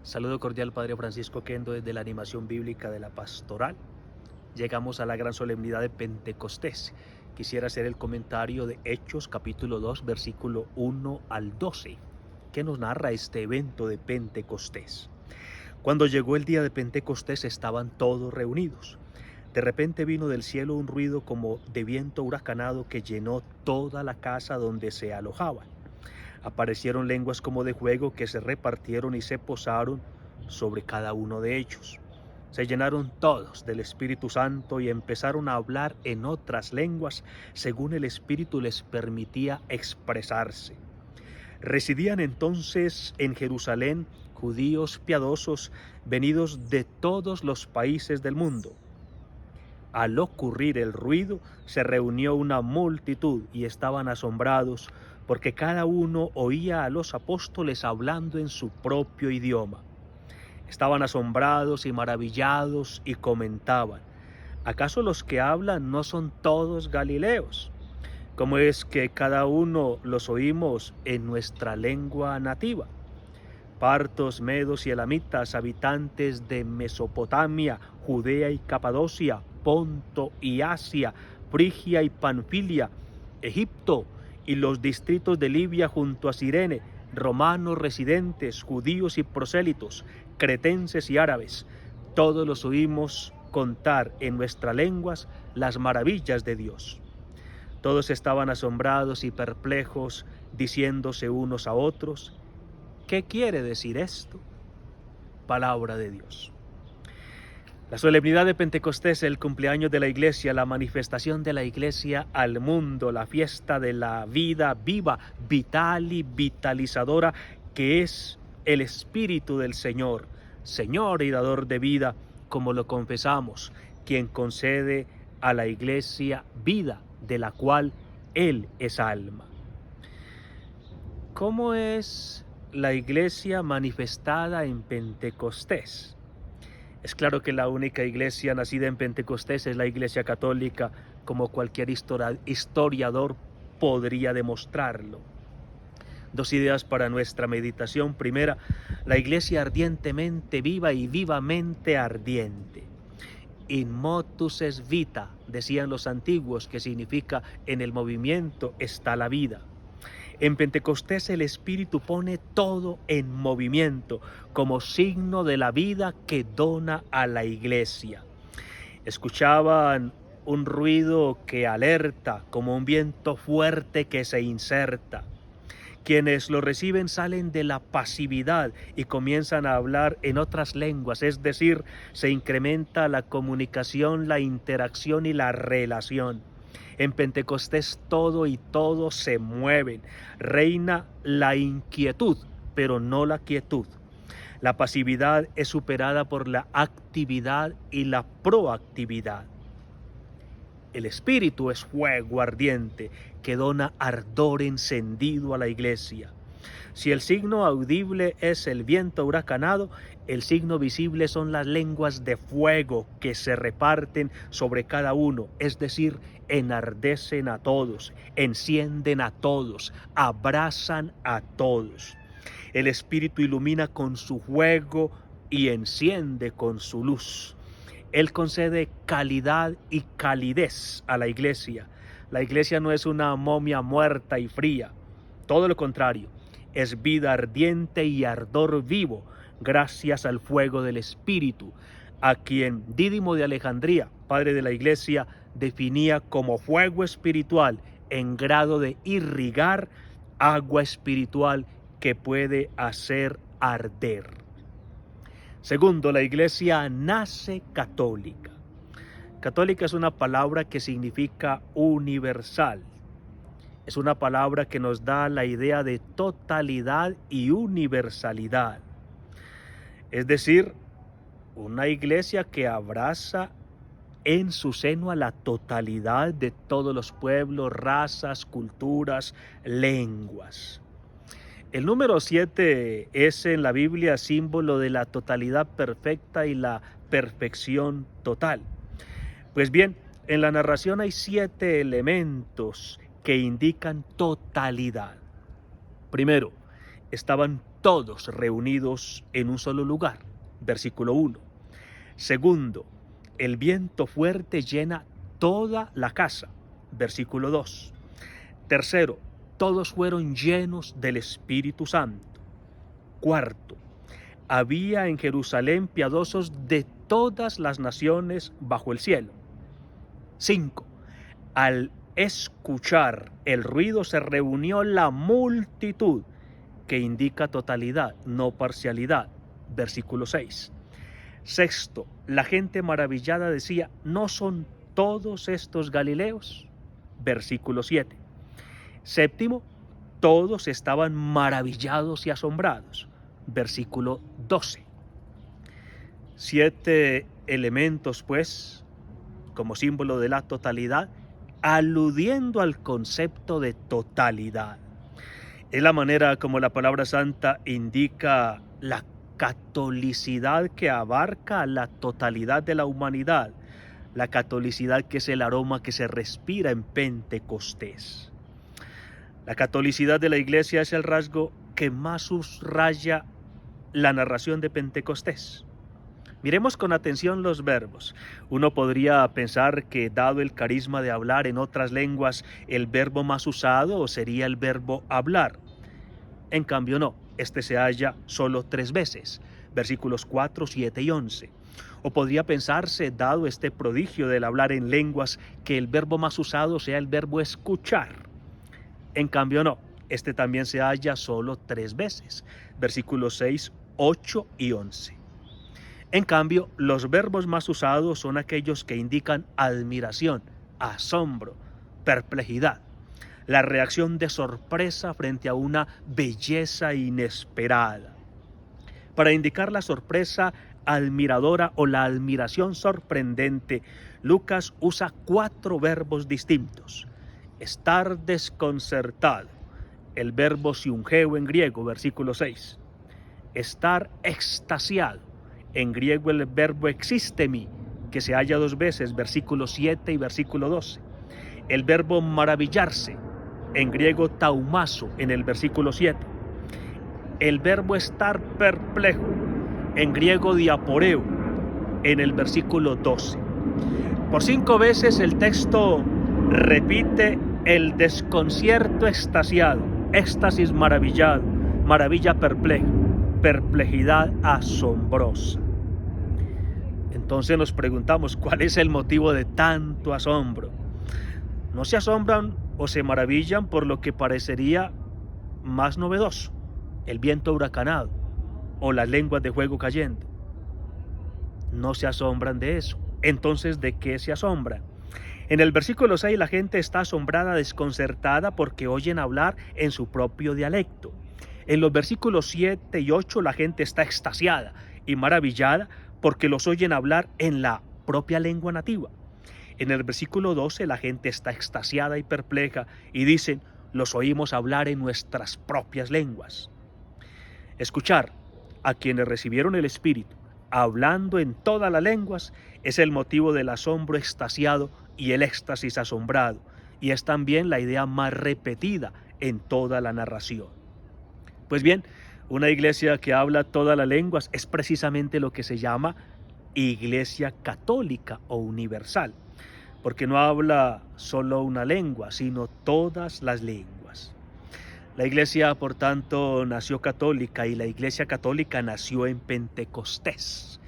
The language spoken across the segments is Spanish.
Saludo cordial, Padre Francisco Kendo, desde la animación bíblica de la Pastoral. Llegamos a la gran solemnidad de Pentecostés. Quisiera hacer el comentario de Hechos capítulo 2, versículo 1 al 12, que nos narra este evento de Pentecostés. Cuando llegó el día de Pentecostés estaban todos reunidos. De repente vino del cielo un ruido como de viento huracanado que llenó toda la casa donde se alojaban. Aparecieron lenguas como de fuego que se repartieron y se posaron sobre cada uno de ellos. Se llenaron todos del Espíritu Santo y empezaron a hablar en otras lenguas según el Espíritu les permitía expresarse. Residían entonces en Jerusalén judíos piadosos venidos de todos los países del mundo. Al ocurrir el ruido, se reunió una multitud y estaban asombrados porque cada uno oía a los apóstoles hablando en su propio idioma. Estaban asombrados y maravillados y comentaban: ¿acaso los que hablan no son todos galileos? ¿Cómo es que cada uno los oímos en nuestra lengua nativa? Partos, medos y elamitas, habitantes de Mesopotamia, Judea y Capadocia, Ponto y Asia, Frigia y Panfilia, Egipto y los distritos de Libia junto a Cirene, romanos residentes, judíos y prosélitos, cretenses y árabes, todos los oímos contar en nuestras lenguas las maravillas de Dios. Todos estaban asombrados y perplejos, diciéndose unos a otros: ¿qué quiere decir esto? Palabra de Dios. La solemnidad de Pentecostés, el cumpleaños de la Iglesia, la manifestación de la Iglesia al mundo, la fiesta de la vida viva, vital y vitalizadora, que es el Espíritu del Señor, Señor y dador de vida, como lo confesamos, quien concede a la Iglesia vida, de la cual Él es alma. ¿Cómo es la Iglesia manifestada en Pentecostés? Es claro que la única iglesia nacida en Pentecostés es la Iglesia Católica, como cualquier historiador podría demostrarlo. Dos ideas para nuestra meditación. Primera, la Iglesia ardientemente viva y vivamente ardiente. In motus es vita, decían los antiguos, que significa en el movimiento está la vida. En Pentecostés el Espíritu pone todo en movimiento como signo de la vida que dona a la Iglesia. Escuchaban un ruido que alerta, como un viento fuerte que se inserta. Quienes lo reciben salen de la pasividad y comienzan a hablar en otras lenguas, es decir, se incrementa la comunicación, la interacción y la relación. En Pentecostés todo y todo se mueven. Reina la inquietud, pero no la quietud. La pasividad es superada por la actividad y la proactividad. El Espíritu es fuego ardiente que dona ardor encendido a la Iglesia. Si el signo audible es el viento huracanado, el signo visible son las lenguas de fuego que se reparten sobre cada uno, es decir, enardecen a todos, encienden a todos, abrazan a todos. El Espíritu ilumina con su fuego y enciende con su luz. Él concede calidad y calidez a la Iglesia. La Iglesia no es una momia muerta y fría, todo lo contrario. Es vida ardiente y ardor vivo, gracias al fuego del Espíritu, a quien Dídimo de Alejandría, padre de la Iglesia, definía como fuego espiritual en grado de irrigar agua espiritual que puede hacer arder. Segundo, la Iglesia nace católica. Católica es una palabra que significa universal. Es una palabra que nos da la idea de totalidad y universalidad. Es decir, una iglesia que abraza en su seno a la totalidad de todos los pueblos, razas, culturas, lenguas. El número 7 es en la Biblia símbolo de la totalidad perfecta y la perfección total. Pues bien, en la narración hay 7 elementos que indican totalidad. Primero, estaban todos reunidos en un solo lugar. Versículo 1. Segundo, el viento fuerte llena toda la casa. Versículo 2. Tercero, todos fueron llenos del Espíritu Santo. Cuarto, había en Jerusalén piadosos de todas las naciones bajo el cielo. 5. Al escuchar el ruido se reunió la multitud, que indica totalidad, no parcialidad. Versículo 6. Sexto, la gente maravillada decía, ¿no son todos estos galileos? Versículo 7. Séptimo, todos estaban maravillados y asombrados. Versículo 12. 7 elementos, pues, como símbolo de la totalidad, aludiendo al concepto de totalidad. Es la manera como la palabra santa indica la catolicidad que abarca la totalidad de la humanidad, la catolicidad que es el aroma que se respira en Pentecostés. La catolicidad de la Iglesia es el rasgo que más subraya la narración de Pentecostés. Miremos con atención los verbos. Uno podría pensar que, dado el carisma de hablar en otras lenguas, el verbo más usado sería el verbo hablar. En cambio no, este se halla solo 3 veces, versículos 4, 7 y 11. O podría pensarse, dado este prodigio del hablar en lenguas, que el verbo más usado sea el verbo escuchar. En cambio no, este también se halla solo 3 veces, versículos 6, 8 y 11. En cambio, los verbos más usados son aquellos que indican admiración, asombro, perplejidad, la reacción de sorpresa frente a una belleza inesperada. Para indicar la sorpresa admiradora o la admiración sorprendente, Lucas usa 4 verbos distintos. Estar desconcertado, el verbo siungeo en griego, versículo 6. Estar extasiado, en griego el verbo existemi, que se halla 2 veces, versículo 7 y versículo 12. El verbo maravillarse, en griego taumazo, en el versículo 7. El verbo estar perplejo, en griego diaporeo, en el versículo 12. Por 5 veces el texto repite el desconcierto extasiado, éxtasis maravillado, maravilla perpleja, perplejidad asombrosa. Entonces nos preguntamos, ¿cuál es el motivo de tanto asombro? ¿No se asombran o se maravillan por lo que parecería más novedoso? El viento huracanado o las lenguas de fuego cayendo. No se asombran de eso. Entonces, ¿de qué se asombran? En el versículo 6 la gente está asombrada, desconcertada porque oyen hablar en su propio dialecto. En los versículos 7 y 8 la gente está extasiada y maravillada porque los oyen hablar en la propia lengua nativa. En el versículo 12 la gente está extasiada y perpleja y dicen, los oímos hablar en nuestras propias lenguas. Escuchar a quienes recibieron el Espíritu hablando en todas las lenguas es el motivo del asombro extasiado y el éxtasis asombrado, y es también la idea más repetida en toda la narración. Pues bien, una iglesia que habla todas las lenguas es precisamente lo que se llama iglesia católica o universal, porque no habla solo una lengua, sino todas las lenguas. La iglesia, por tanto, nació católica y la iglesia católica nació en Pentecostés.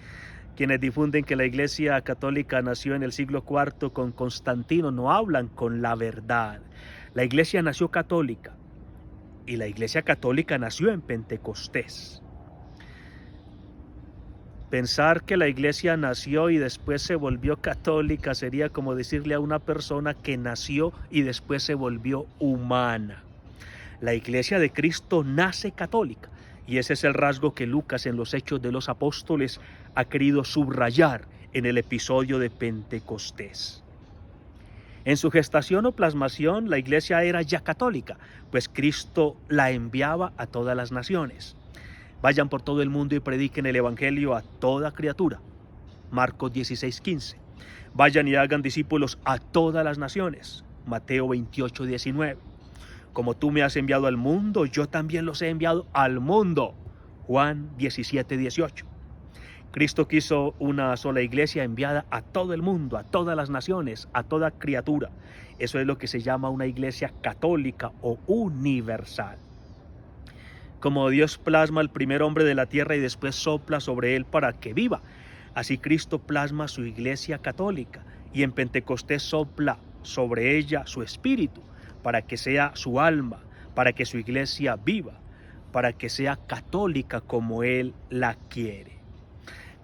Quienes difunden que la iglesia católica nació en el siglo IV con Constantino no hablan con la verdad. La iglesia nació católica y la iglesia católica nació en Pentecostés. Pensar que la iglesia nació y después se volvió católica sería como decirle a una persona que nació y después se volvió humana. La iglesia de Cristo nace católica y ese es el rasgo que Lucas en los Hechos de los Apóstoles ha querido subrayar en el episodio de Pentecostés. En su gestación o plasmación la iglesia era ya católica, pues Cristo la enviaba a todas las naciones. Vayan por todo el mundo y prediquen el evangelio a toda criatura. Marcos 16:15. Vayan y hagan discípulos a todas las naciones. Mateo 28:19. Como tú me has enviado al mundo, yo también los he enviado al mundo. Juan 17:18. Cristo quiso una sola iglesia enviada a todo el mundo, a todas las naciones, a toda criatura. Eso es lo que se llama una iglesia católica o universal. Como Dios plasma al primer hombre de la tierra y después sopla sobre él para que viva, así Cristo plasma su iglesia católica y en Pentecostés sopla sobre ella su espíritu para que sea su alma, para que su iglesia viva, para que sea católica como Él la quiere.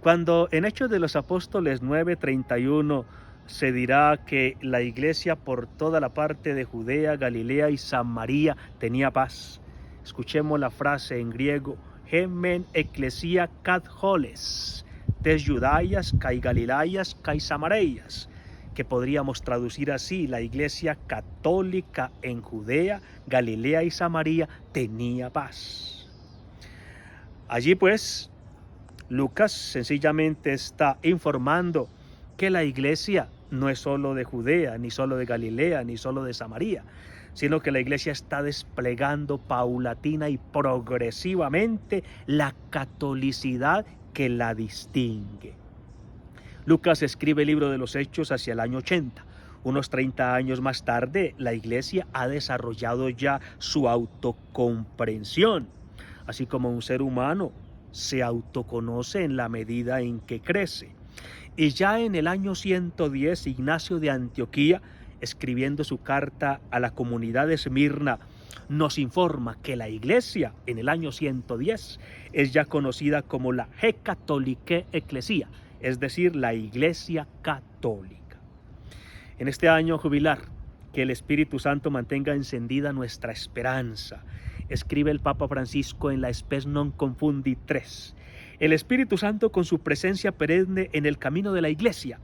Cuando en Hechos de los Apóstoles 9:31 se dirá que la iglesia por toda la parte de Judea, Galilea y Samaria tenía paz. Escuchemos la frase en griego, Hemen Ecclesia Katholes, tes Judaias, kai Galileias, kai Samareias, que podríamos traducir así, la iglesia católica en Judea, Galilea y Samaria tenía paz. Allí pues, Lucas sencillamente está informando que la iglesia no es solo de Judea, ni solo de Galilea, ni solo de Samaria, sino que la iglesia está desplegando paulatina y progresivamente la catolicidad que la distingue. Lucas escribe el libro de los Hechos hacia el año 80. Unos 30 años más tarde, la iglesia ha desarrollado ya su autocomprensión, así como un ser humano se autoconoce en la medida en que crece. Y ya en el año 110, Ignacio de Antioquía, escribiendo su carta a la comunidad de Esmirna, nos informa que la iglesia en el año 110 es ya conocida como la Hecatolique Ecclesia, es decir, la iglesia católica. En este año jubilar, que el Espíritu Santo mantenga encendida nuestra esperanza. Escribe el Papa Francisco en la Spes Non Confundi 3. El Espíritu Santo, con su presencia perenne en el camino de la iglesia,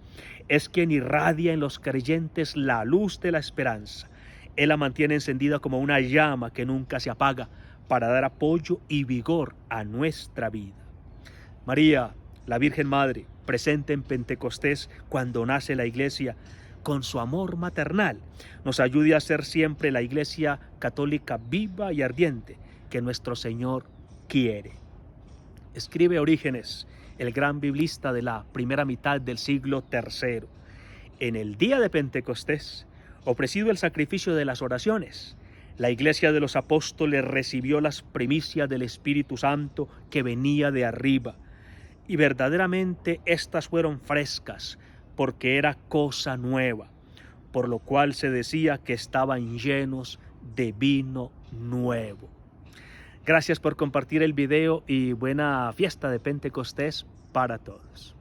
es quien irradia en los creyentes la luz de la esperanza. Él la mantiene encendida como una llama que nunca se apaga para dar apoyo y vigor a nuestra vida. María, la Virgen Madre, presente en Pentecostés cuando nace la iglesia, con su amor maternal, nos ayude a ser siempre la iglesia católica viva y ardiente que nuestro Señor quiere. Escribe Orígenes, el gran biblista de la primera mitad del siglo III. En el día de Pentecostés, ofrecido el sacrificio de las oraciones, la iglesia de los apóstoles recibió las primicias del Espíritu Santo que venía de arriba. Y verdaderamente estas fueron frescas, porque era cosa nueva, por lo cual se decía que estaban llenos de vino nuevo. Gracias por compartir el video y buena fiesta de Pentecostés para todos.